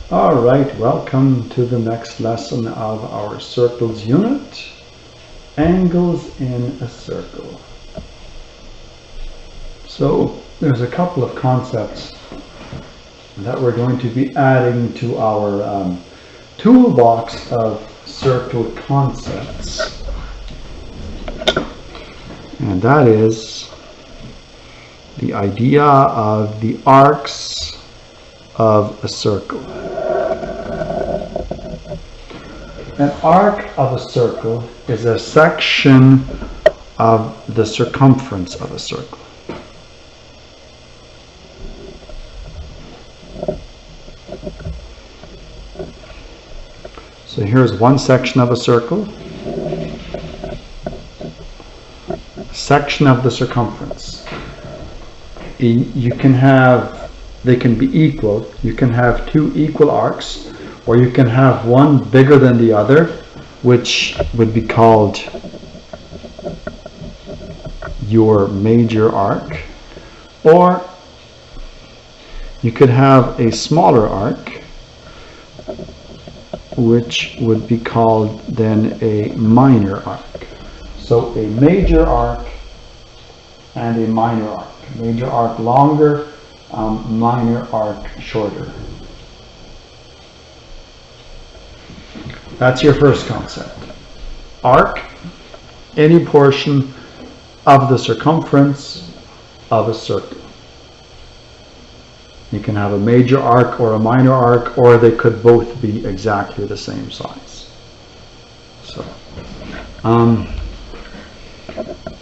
All right, welcome to the next lesson of our circles unit, angles in a circle. So there's a couple of concepts that we're going to be adding to our toolbox of circle concepts. And that is the idea of the arcs of a circle. An arc of a circle is a section of the circumference of a circle. So here's one section of a circle, section of the circumference. You can have, they can be equal. You can have two equal arcs, or you can have one bigger than the other, which would be called your major arc, or you could have a smaller arc, which would be called then a minor arc. So a major arc and a minor arc. Major arc longer, minor arc shorter. That's your first concept. Arc, any portion of the circumference of a circle. You can have a major arc or a minor arc, or they could both be exactly the same size. So,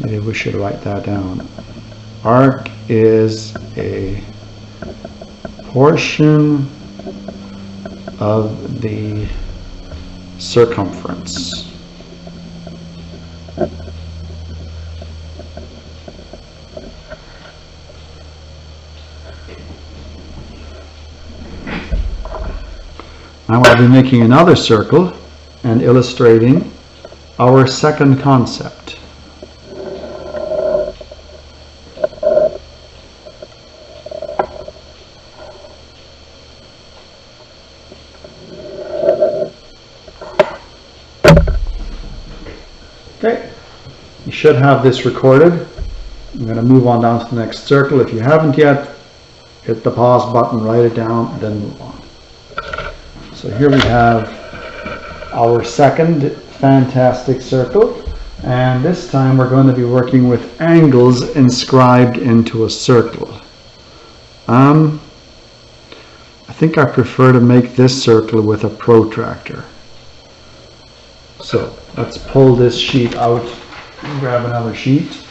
maybe we should write that down. Arc is a portion of the circumference. Now I'll be making another circle and illustrating our second concept. Okay, you should have this recorded. I'm going to move on down to the next circle. If you haven't yet, hit the pause button, write it down, then move on. So here we have our second fantastic circle, and this time we're going to be working with angles inscribed into a circle. I think I prefer to make this circle with a protractor. So let's pull this sheet out and grab another sheet.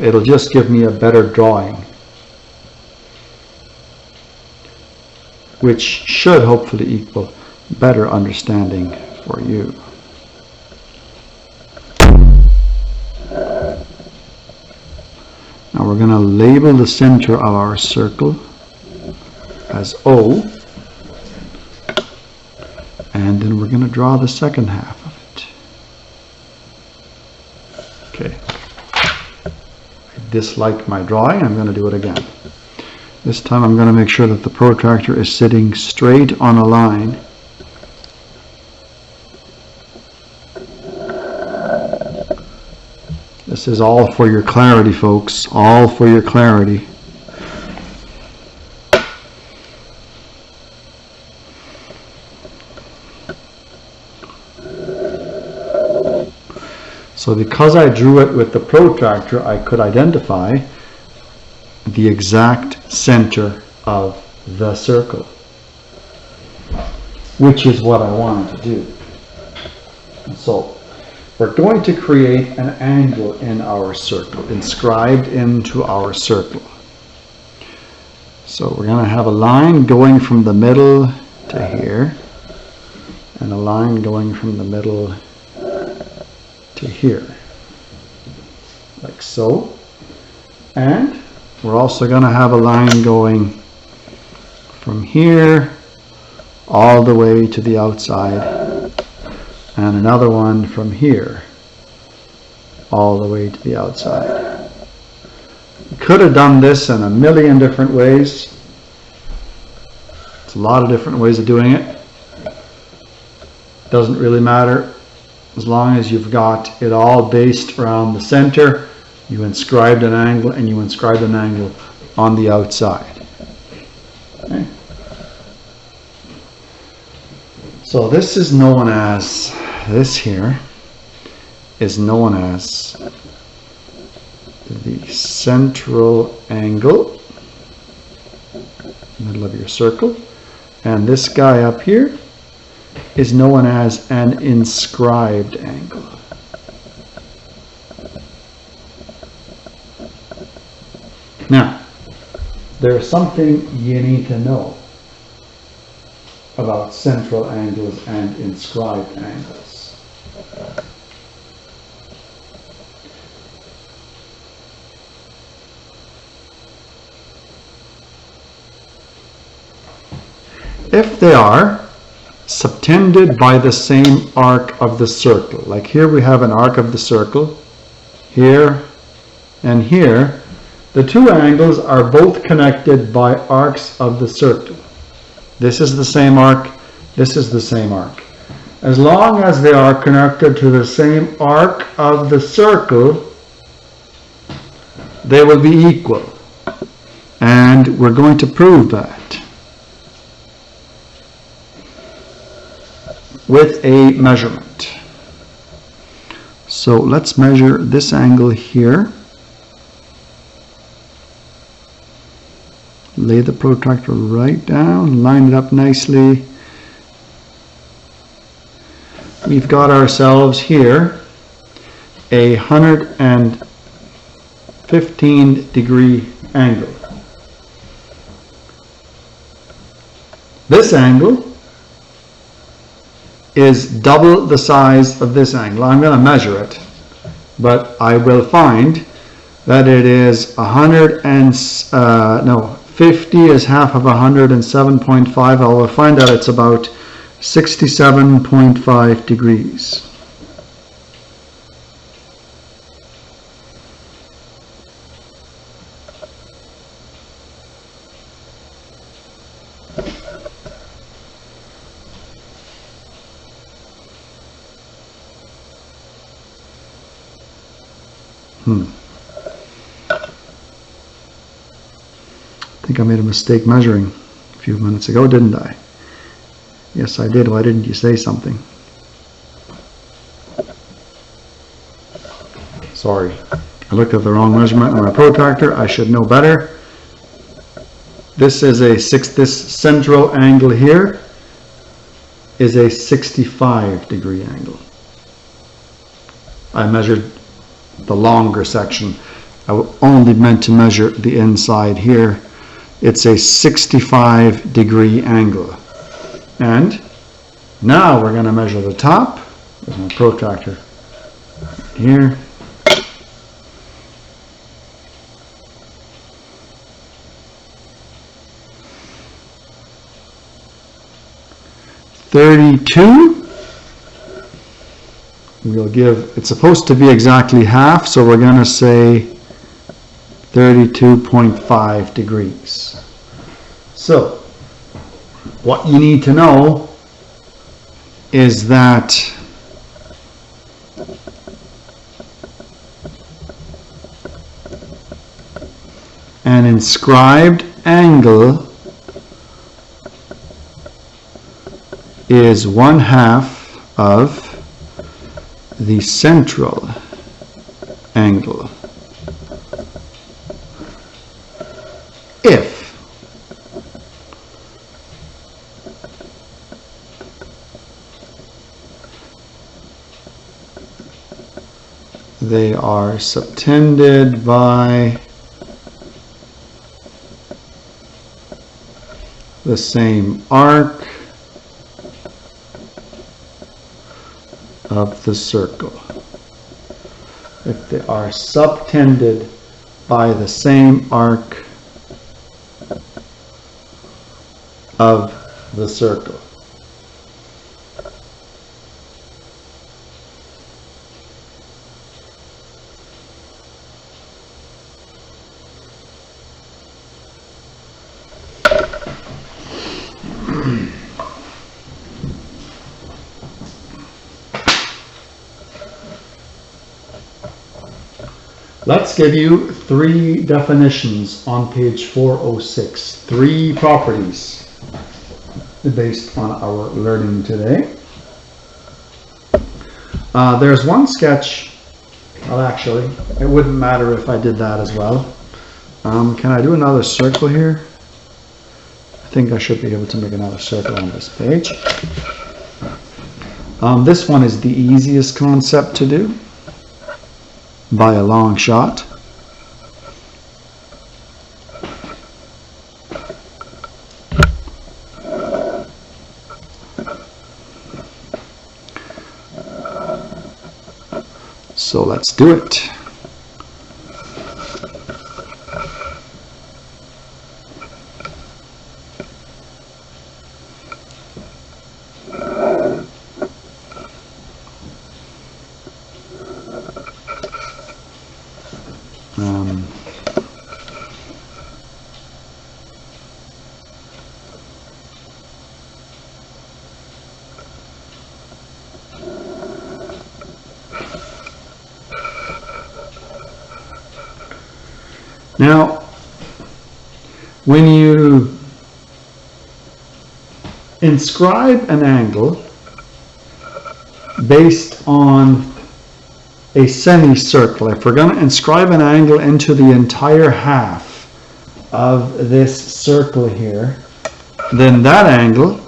It'll just give me a better drawing, which should hopefully equal better understanding for you. Now we're going to label the center of our circle as O, and then we're going to draw the second half of it. Okay. I dislike my drawing. I'm going to do it again. This time I'm going to make sure that the protractor is sitting straight on a line. This is all for your clarity, folks. All for your clarity. So because I drew it with the protractor, I could identify the exact center of the circle, which is what I wanted to do. So we're going to create an angle in our circle, inscribed into our circle. So we're going to have a line going from the middle to here, and a line going from the middle to here, like so. And we're also going to have a line going from here all the way to the outside, and another one from here all the way to the outside. You could have done this in a million different ways. There's a lot of different ways of doing it. Doesn't really matter as long as you've got it all based around the center. You inscribed an angle and you inscribed an angle on the outside. Okay. So this is known as, this here is known as the central angle, middle of your circle, and this guy up here is known as an inscribed angle. Now, there's something you need to know about central angles and inscribed angles. If they are subtended by the same arc of the circle, like here we have an arc of the circle, here and here, the two angles are both connected by arcs of the circle. This is the same arc, this is the same arc. As long as they are connected to the same arc of the circle, they will be equal. And we're going to prove that with a measurement. So let's measure this angle here. Lay the protractor right down, line it up nicely. We've got ourselves here a 115 degree angle. This angle is double the size of this angle. I'm going to measure it, but I will find that it is 50 is half of 107.5. I will find out it's about 67.5 degrees. I think I made a mistake measuring a few minutes ago, didn't I? Yes, I did. Why didn't you say something? Sorry. I looked at the wrong measurement on my protractor. I should know better. This is this central angle here is a 65 degree angle. I measured the longer section. I only meant to measure the inside here. It's a 65 degree angle. And now we're going to measure the top. There's my protractor here. We'll give, it's supposed to be exactly half, so we're going to say 32.5 degrees. So, what you need to know is that an inscribed angle is 1/2 of the central angle if they are subtended by the same arc of the circle. If they are subtended by the same arc of the circle. Let's give you 3 definitions on page 406. 3 properties based on our learning today. There's one sketch. Well, actually, it wouldn't matter if I did that as well. Can I do another circle here? I think I should be able to make another circle on this page. This one is the easiest concept to do by a long shot. So let's do it. Now, when you inscribe an angle based on a semicircle, if we're going to inscribe an angle into the entire half of this circle here, then that angle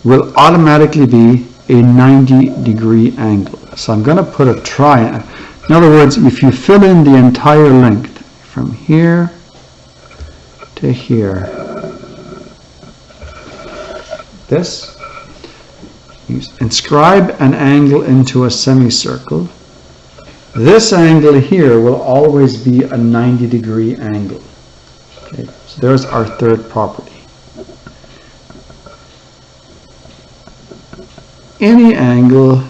will automatically be a 90-degree angle. So I'm going to put a triangle. In other words, if you fill in the entire length from here to here, this, you inscribe an angle into a semicircle. This angle here will always be a 90-degree angle. Okay, so there's our third property. Any angle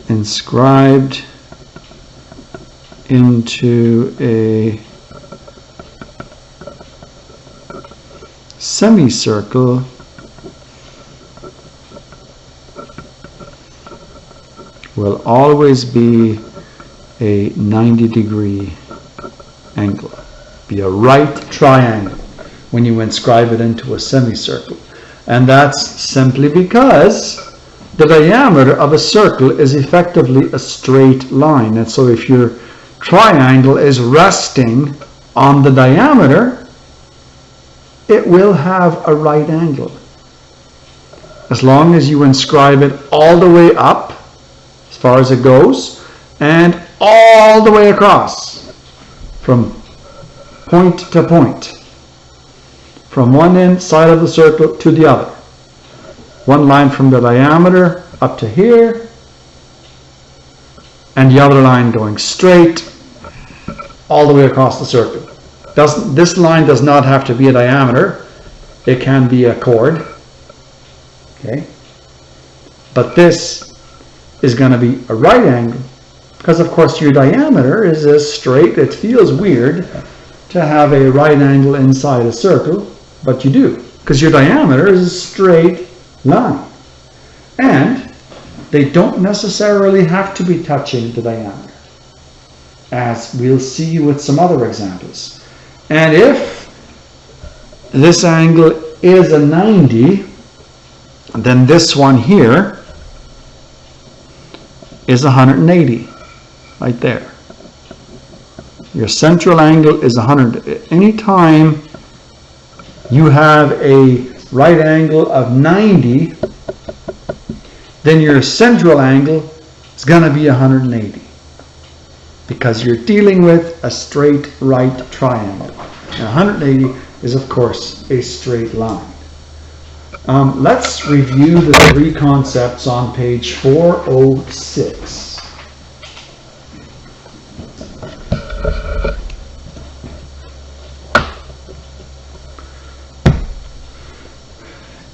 inscribed into a semicircle will always be a 90-degree angle, be a right triangle when you inscribe it into a semicircle. And that's simply because the diameter of a circle is effectively a straight line. And so if your triangle is resting on the diameter, it will have a right angle. As long as you inscribe it all the way up, as far as it goes, and all the way across, from point to point, from one end side of the circle to the other. One line from the diameter up to here, and the other line going straight all the way across the circle. This line does not have to be a diameter. It can be a chord. Okay? But this is going to be a right angle, because of course your diameter is as straight. It feels weird to have a right angle inside a circle, but you do, because your diameter is a straight line. And they don't necessarily have to be touching the diameter, as we'll see with some other examples. And if this angle is a 90, then this one here is 180, right there. Your central angle is 100. Anytime you have a right angle of 90, then your central angle is going to be 180, because you're dealing with a straight right triangle. Now 180 is of course a straight line. Let's review the 3 concepts on page 406.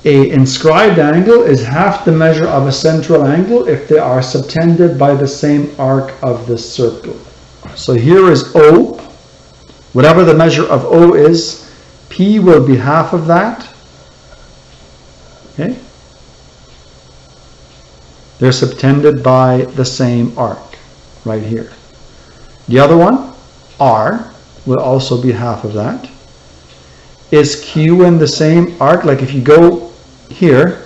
A inscribed angle is half the measure of a central angle if they are subtended by the same arc of the circle. So here is O. Whatever the measure of O is, P will be half of that. Okay? They're subtended by the same arc right here. The other one, R, will also be half of that. Is Q in the same arc? Like if you go here,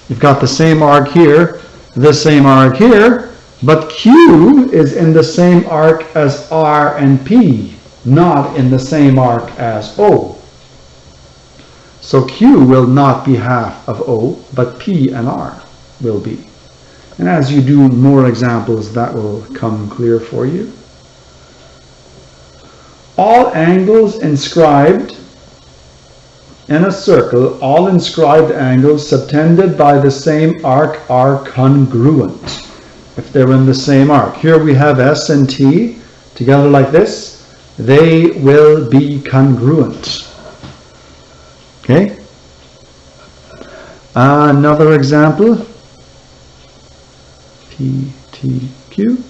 you've got the same arc here, the same arc here, but Q is in the same arc as R and P, not in the same arc as O. So Q will not be half of O, but P and R will be. And as you do more examples, that will come clear for you. All angles inscribed in a circle, all inscribed angles subtended by the same arc are congruent if they're in the same arc. Here we have S and T together like this. They will be congruent. Okay? Another example. P, T, Q.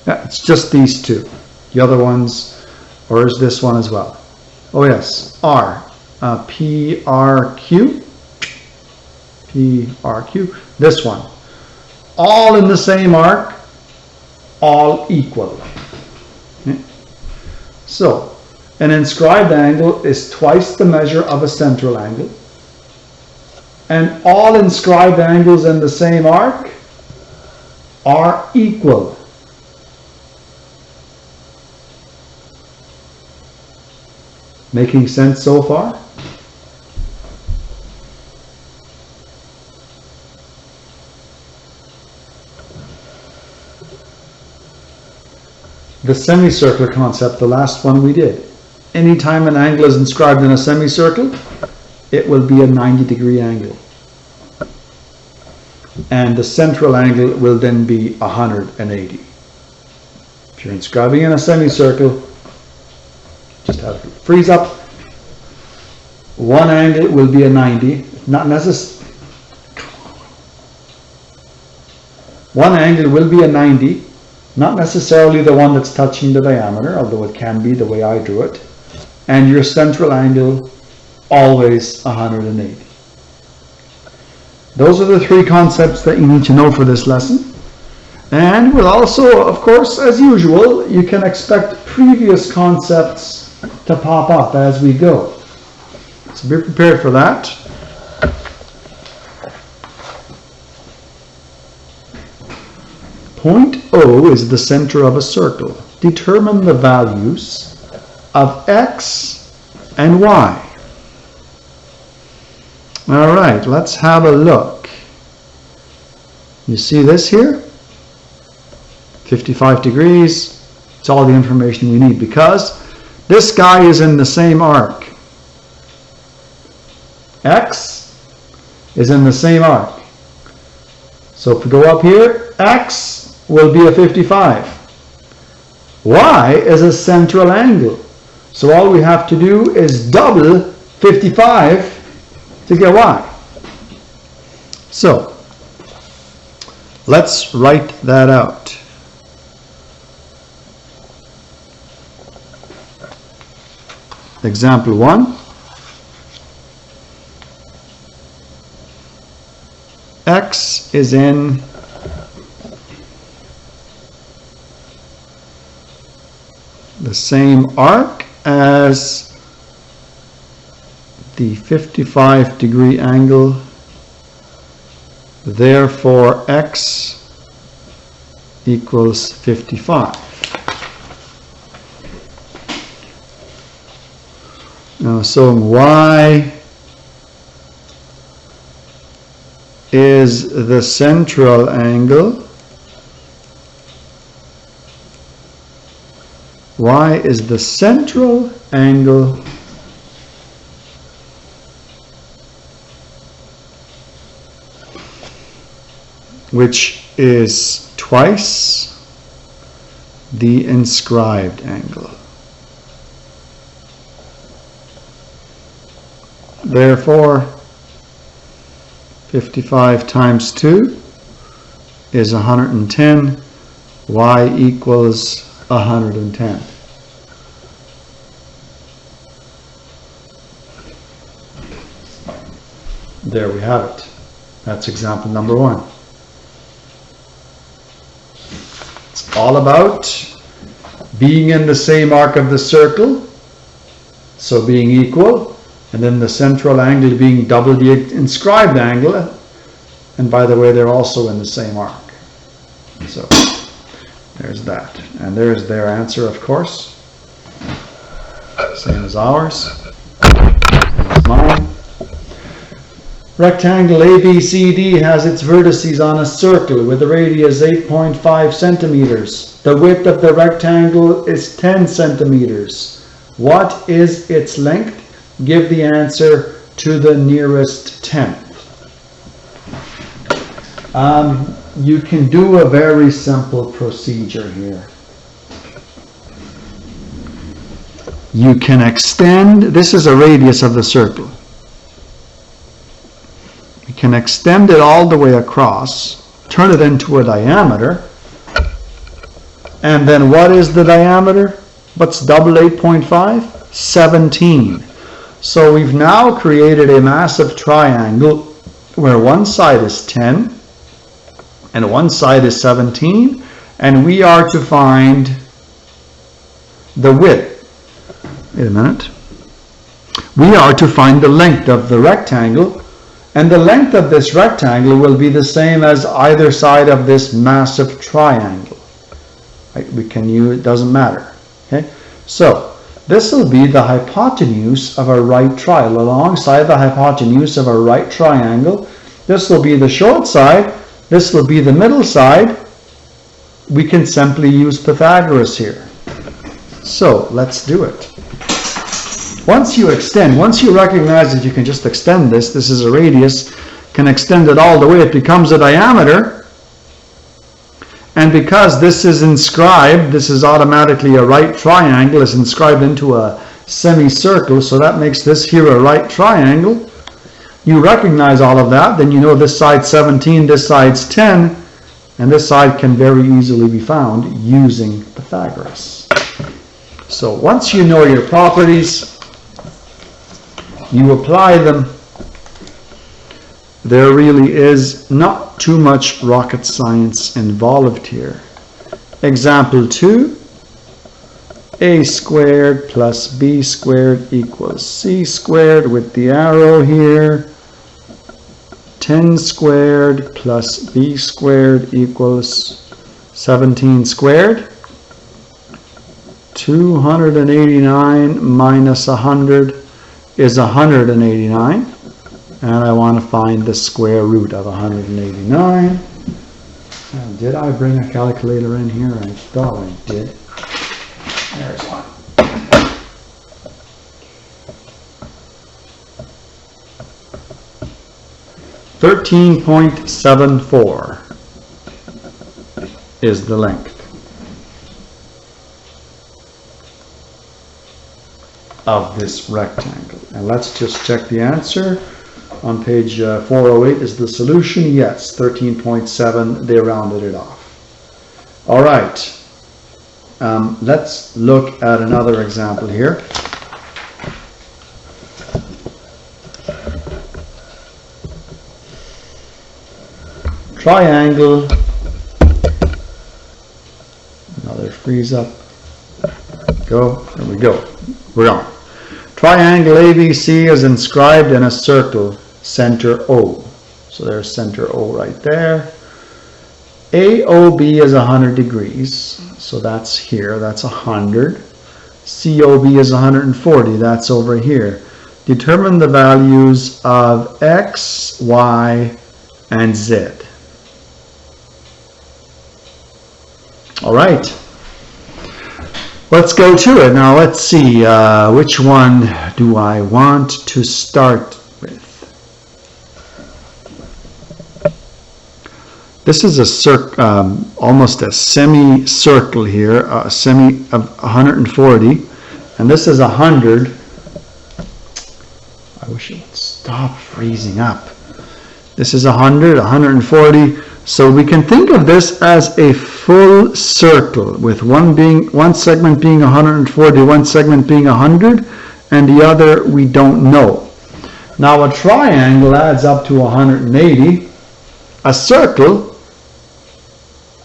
Yeah, it's just these two. The other ones, or is this one as well? Oh yes, R. P, R, Q. P, R, Q. This one. All in the same arc, all equal. Okay. So, an inscribed angle is twice the measure of a central angle. And all inscribed angles in the same arc are equal. Making sense so far? The semicircular concept, the last one we did. Anytime an angle is inscribed in a semicircle, it will be a 90-degree angle. And the central angle will then be 180. If you're inscribing in a semicircle, just have to freeze up. One angle will be a 90, not necessarily. One angle will be a 90, not necessarily the one that's touching the diameter, although it can be the way I drew it. And your central angle, always 180. Those are the three concepts that you need to know for this lesson. And we'll also, of course, as usual, you can expect previous concepts to pop up as we go. So be prepared for that. Point O is the center of a circle. Determine the values of X and Y. All right, let's have a look. You see this here? 55 degrees. It's all the information we need because this guy is in the same arc. X is in the same arc. So if we go up here, X will be a 55. Y is a central angle. So all we have to do is double 55 to get Y. So let's write that out. Example 1. X is in the same arc as the 55-degree angle. Therefore, X equals 55. Now, so Y is the central angle. Y is the central angle which is twice the inscribed angle. Therefore, 55 times 2 is 110. Y equals 110. There we have it. That's example number 1. It's all about being in the same arc of the circle, so being equal, and then the central angle being double the inscribed angle, and by the way, they're also in the same arc. So there's that, and there's their answer, of course, same as ours, same as mine. Rectangle ABCD has its vertices on a circle with a radius 8.5 centimeters. The width of the rectangle is 10 centimeters. What is its length? Give the answer to the nearest tenth. You can do a very simple procedure here. You can extend, this is a radius of the circle. You can extend it all the way across, turn it into a diameter, and then what is the diameter? What's double 8.5? 17. So we've now created a massive triangle where one side is 10 and one side is 17, and we are to find the width. Wait a minute. We are to find the length of the rectangle, and the length of this rectangle will be the same as either side of this massive triangle. Right? We can use, it doesn't matter. Okay? So this will be the hypotenuse of a right triangle. Alongside the hypotenuse of a right triangle, this will be the short side, this will be the middle side. We can simply use Pythagoras here. So let's do it. Once you extend, once you recognize that you can just extend this is a radius, can extend it all the way, it becomes a diameter. And because this is inscribed, this is automatically a right triangle, is inscribed into a semicircle, so that makes this here a right triangle. You recognize all of that, then you know this side's 17, this side's 10, and this side can very easily be found using Pythagoras. So once you know your properties, you apply them. There really is not too much rocket science involved here. Example 2, a squared plus b squared equals c squared with the arrow here. 10 squared plus b squared equals 17 squared. 289 minus 100 is 189. And I want to find the square root of 189. Did I bring a calculator in here? I thought I did. There's one. $13.74 is the length of this rectangle. And let's just check the answer. On page 408 is the solution. Yes, 13.7. They rounded it off. All right. Let's look at another example here. Triangle. Another freeze up. Go. There we go. We're on. Triangle ABC is inscribed in a circle, center O. So there's center O right there. AOB is 100 degrees. So that's here. That's 100. COB is 140. That's over here. Determine the values of X, Y, and Z. All right. Let's go to it. Now let's see, which one do I want to start with? This is a almost a semicircle here, a semi of 140, and this is 100. I wish it would stop freezing up. This is 100, 140. So we can think of this as a full circle with one segment being 140, one segment being 100, and the other we don't know. Now a triangle adds up to 180. A circle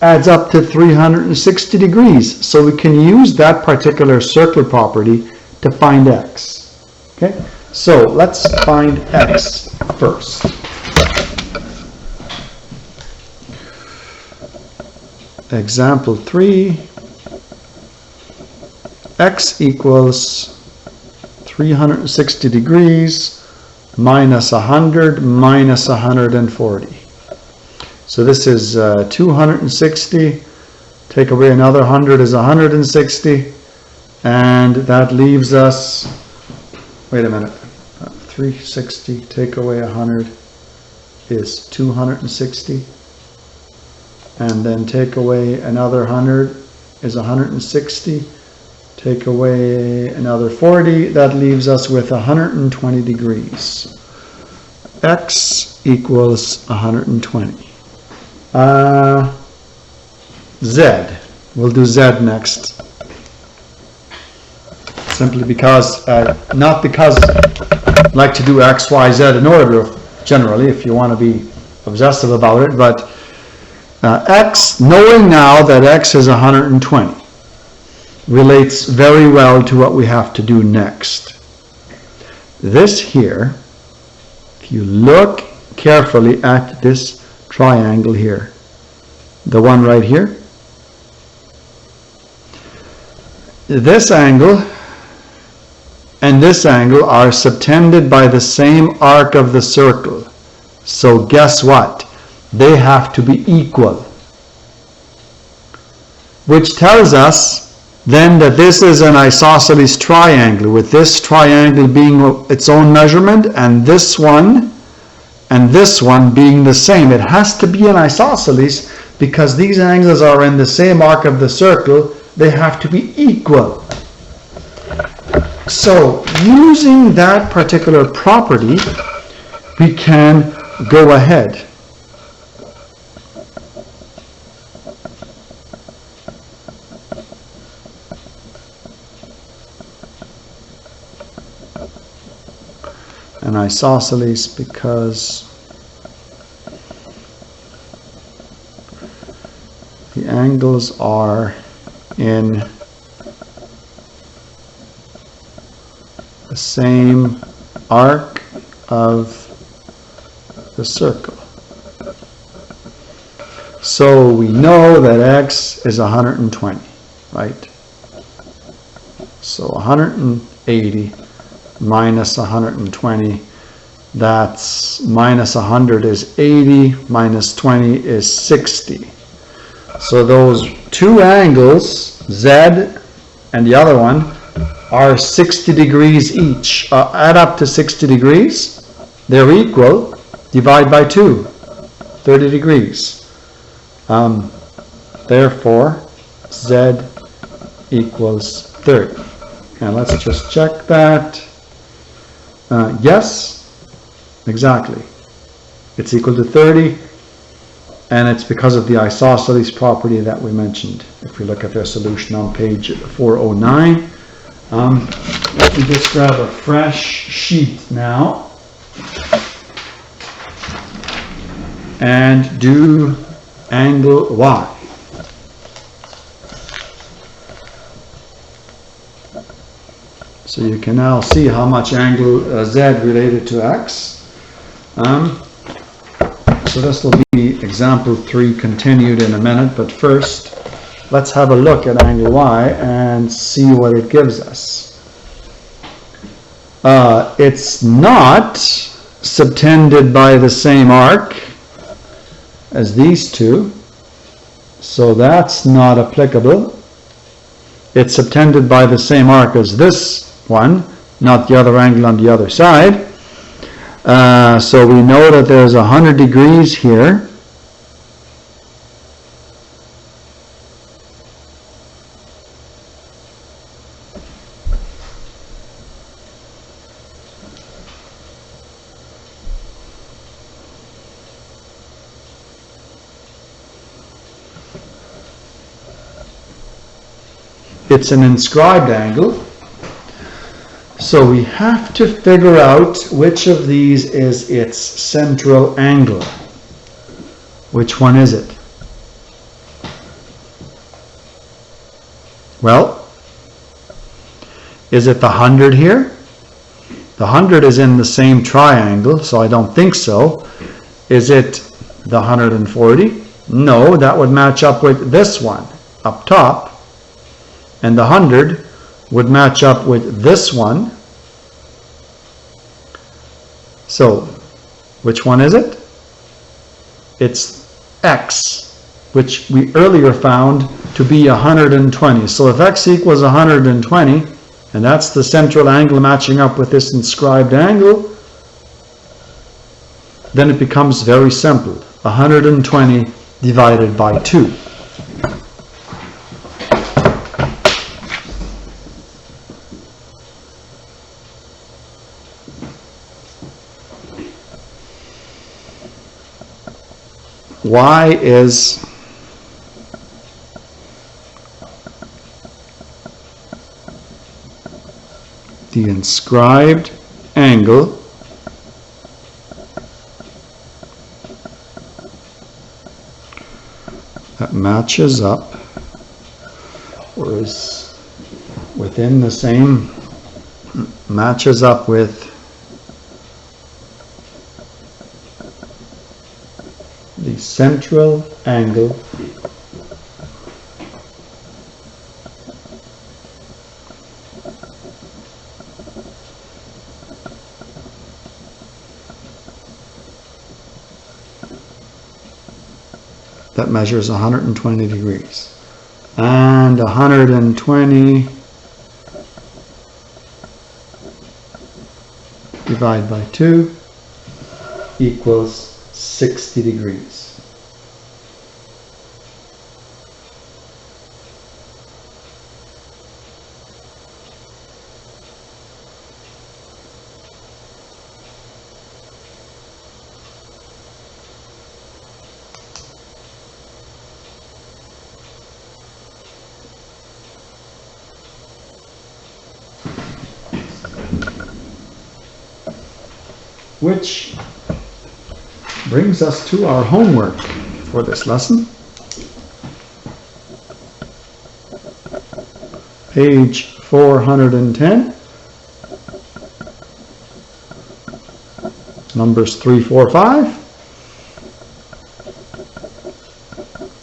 adds up to 360 degrees. So we can use that particular circle property to find x. Okay, so let's find x first. Example 3, x equals 360 degrees minus 100 minus 140. So this is 260, take away another 100 is 160, and that leaves us, wait a minute, 360 take away 100 is 260, and then take away another 100 is 160, take away another 40, that leaves us with 120 degrees. X equals 120. Z. We'll do Z next. Simply because, not because I like to do X, Y, Z in order, generally, if you want to be obsessive about it, but X, knowing now that X is 120, relates very well to what we have to do next. This here, if you look carefully at this triangle here, the one right here, this angle and this angle are subtended by the same arc of the circle. So guess what? They have to be equal. Which tells us then that this is an isosceles triangle, with this triangle being its own measurement and this one being the same. It has to be an isosceles because these angles are in the same arc of the circle. They have to be equal. So using that particular property, we can go ahead. An isosceles because the angles are in the same arc of the circle. So we know that x is 120, right? So 180 minus 120, that's minus 100 is 80, minus 20 is 60. So those two angles, Z and the other one, are 60 degrees each. Add up to 60 degrees. They're equal. Divide by 2. 30 degrees. Therefore, Z equals 30. And let's just check that. Yes, exactly. It's equal to 30. And it's because of the isosceles property that we mentioned. If we look at their solution on page 409. Let me just grab a fresh sheet now and do angle Y. So you can now see how much angle Z related to X. So this will be example 3 continued in a minute, but first let's have a look at angle Y and see what it gives us. It's not subtended by the same arc as these two, so that's not applicable. It's subtended by the same arc as this one, not the other angle on the other side. So we know that there's 100 degrees here. It's an inscribed angle. So we have to figure out which of these is its central angle. Which one is it? Well, is it the 100 here? The 100 is in the same triangle, so I don't think so. Is it the 140? No, that would match up with this one up top. And the 100 would match up with this one. So, which one is it? It's x, which we earlier found to be 120. So if x equals 120, and that's the central angle matching up with this inscribed angle, then it becomes very simple. 120 divided by 2. Y is the inscribed angle that matches up or is within the same, matches up with the central angle that measures 120 degrees. And 120 divided by 2 equals 60 degrees. Which brings us to our homework for this lesson. Page 410, numbers 3, 4, 5,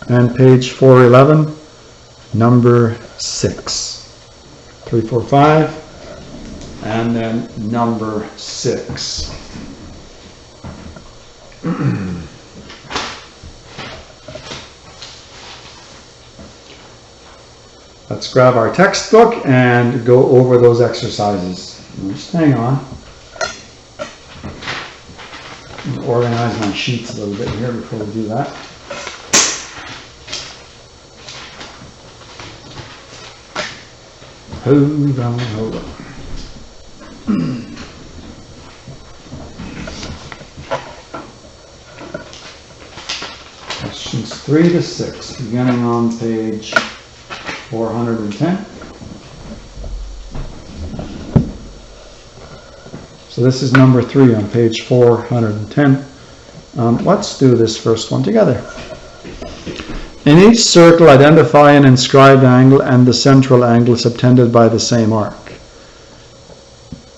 and page 411, number 6. 3, 4, 5, and then number 6. Let's grab our textbook and go over those exercises. Just hang on. I'll organize my sheets a little bit here before we do that. Hold on, hold on. Questions 3 to 6, beginning on page 410. So this is number 3 on page 410. Let's do this first one together. In each circle, identify an inscribed angle and the central angle subtended by the same arc.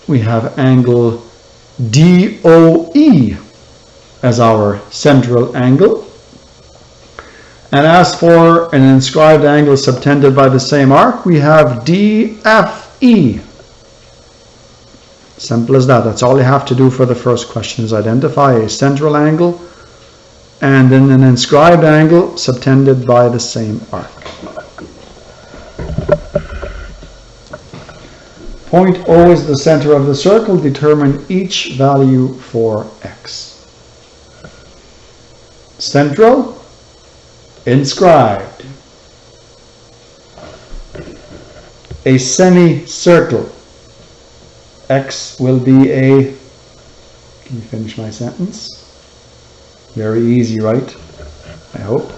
We have angle DOE as our central angle. And as for an inscribed angle subtended by the same arc, we have DFE. Simple as that. That's all you have to do for the first question, is identify a central angle and then an inscribed angle subtended by the same arc. Point O is the center of the circle. Determine each value for x. Central, inscribed. A semicircle. X will be a, can you finish my sentence? Very easy, right? I hope.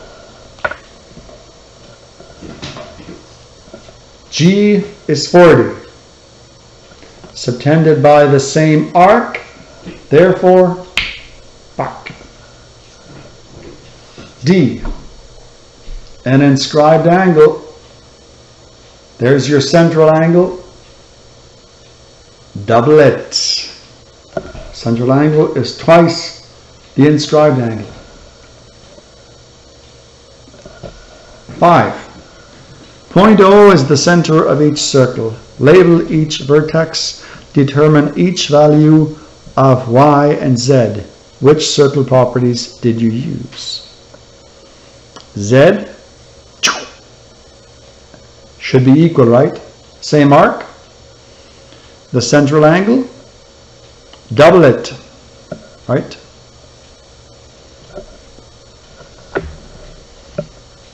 G is 40. Subtended by the same arc, therefore, back. D, an inscribed angle There's your central angle. Double it. Central angle is twice the inscribed angle. 5. Point O is the center of each circle. Label each vertex. Determine each value of y and z. Which circle properties did you use? Z should be equal, right? Same arc. The central angle, double it, right?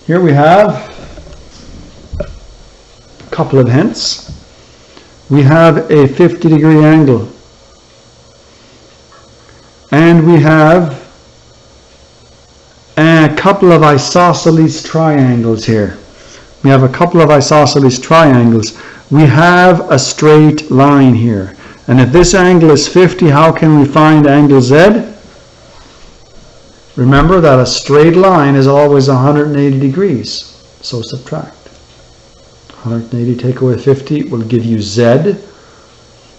Here we have a couple of hints. We have a 50-degree angle. And we have a couple of isosceles triangles here. We have a couple of isosceles triangles. We have a straight line here. And if this angle is 50, how can we find angle Z? Remember that a straight line is always 180 degrees. So subtract. 180 take away 50 will give you Z.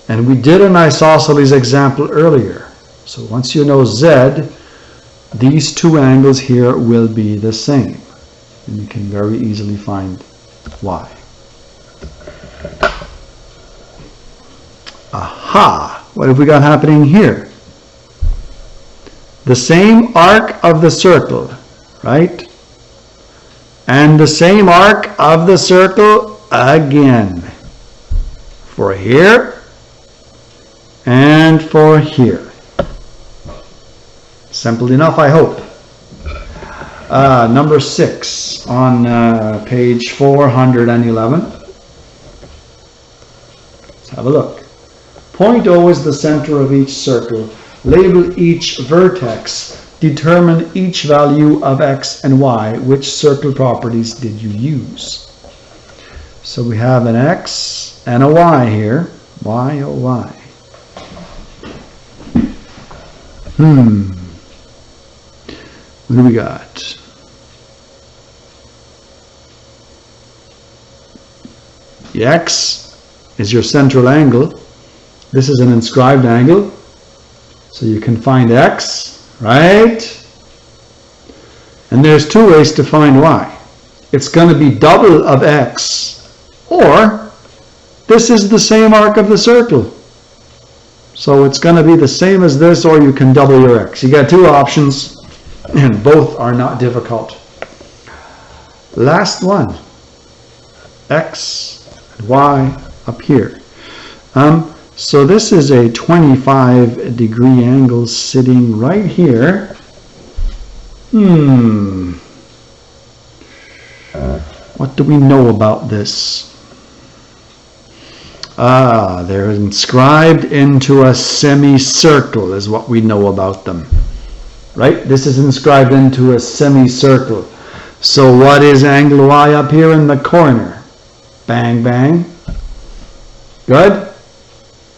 And we did an isosceles example earlier. So once you know Z, these two angles here will be the same. And you can very easily find Y. Aha! What have we got happening here? The same arc of the circle, right? And the same arc of the circle again. For here and for here. Simple enough, I hope. Number 6 on page 411. Let's have a look. Point O is the center of each circle. Label each vertex. Determine each value of x and y. Which circle properties did you use? So we have an x and a y here. Y, oh y. What do we got? The x is your central angle. This is an inscribed angle. So you can find x, right? And there's two ways to find y. It's going to be double of x, or this is the same arc of the circle. So it's going to be the same as this, or you can double your x. You got two options, and both are not difficult. Last one, x and y up here. So this is a 25-degree angle sitting right here. What do we know about this? They're inscribed into a semicircle is what we know about them. Right? This is inscribed into a semicircle. So what is angle Y up here in the corner? Bang, bang. Good?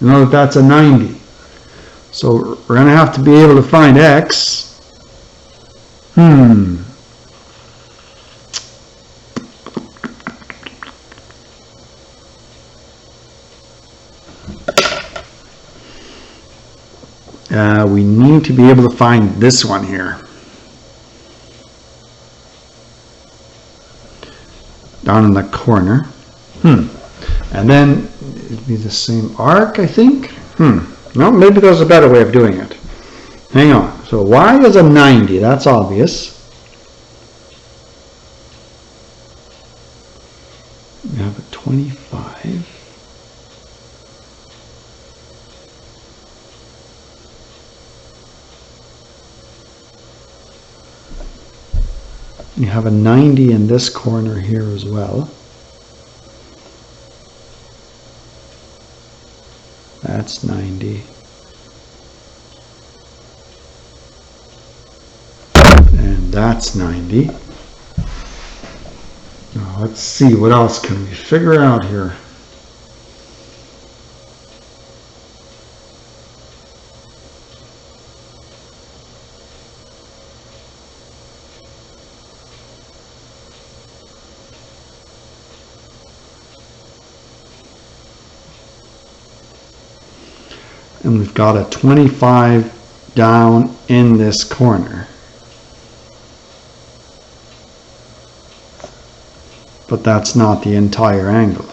You know that that's a 90. So we're going to have to be able to find x. We need to be able to find this one here. Down in the corner. And then it'd be the same arc, I think. No, maybe there's a better way of doing it. Hang on. So y is a 90. That's obvious. We have a 25. You have a 90 in this corner here as well. That's 90. And that's 90. Now let's see, what else can we figure out here? and we've got a 25 down in this corner. But that's not the entire angle.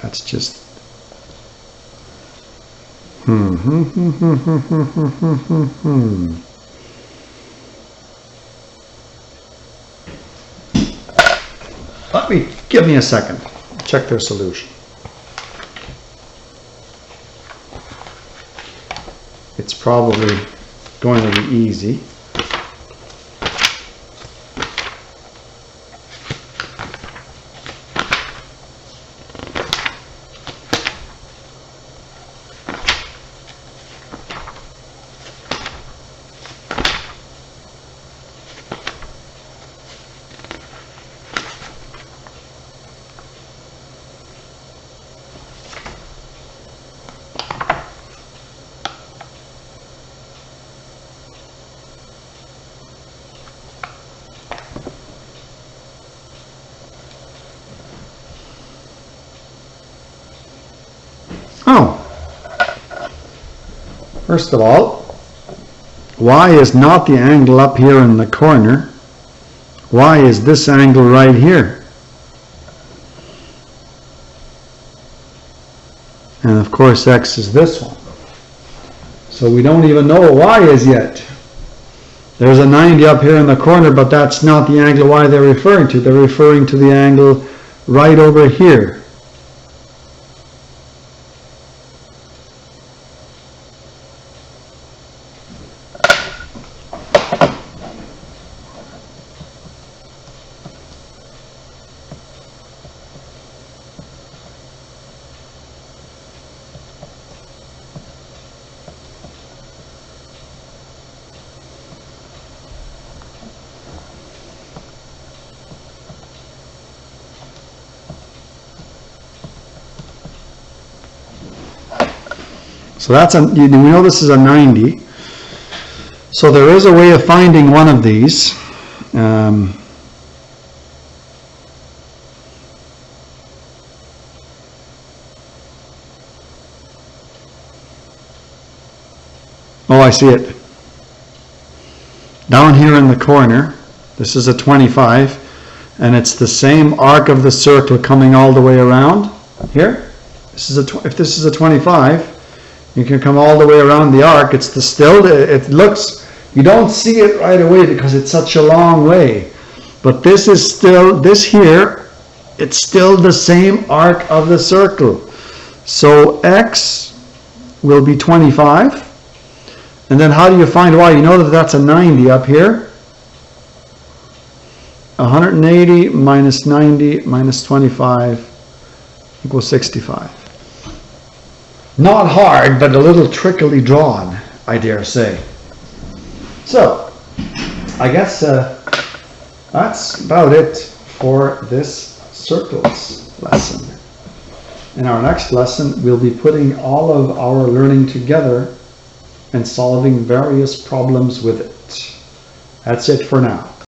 That's just Give me a second. Check their solution. It's probably going to be easy. First of all, y is not the angle up here in the corner. Y is this angle right here. And of course x is this one. So we don't even know what y is yet. There's a 90 up here in the corner, but that's not the angle y they're referring to. They're referring to the angle right over here. So that's we know this is a 90. So there is a way of finding one of these. Oh, I see it. Down here in the corner, this is a 25, and it's the same arc of the circle coming all the way around here. This is if this is a 25, you can come all the way around the arc. It's it looks, you don't see it right away because it's such a long way. But this is still, this here, it's still the same arc of the circle. So x will be 25. And then how do you find y? You know that that's a 90 up here. 180 minus 90 minus 25 equals 65. Not hard, but a little trickily drawn, I dare say. So, I guess that's about it for this circles lesson. In our next lesson, we'll be putting all of our learning together and solving various problems with it. That's it for now.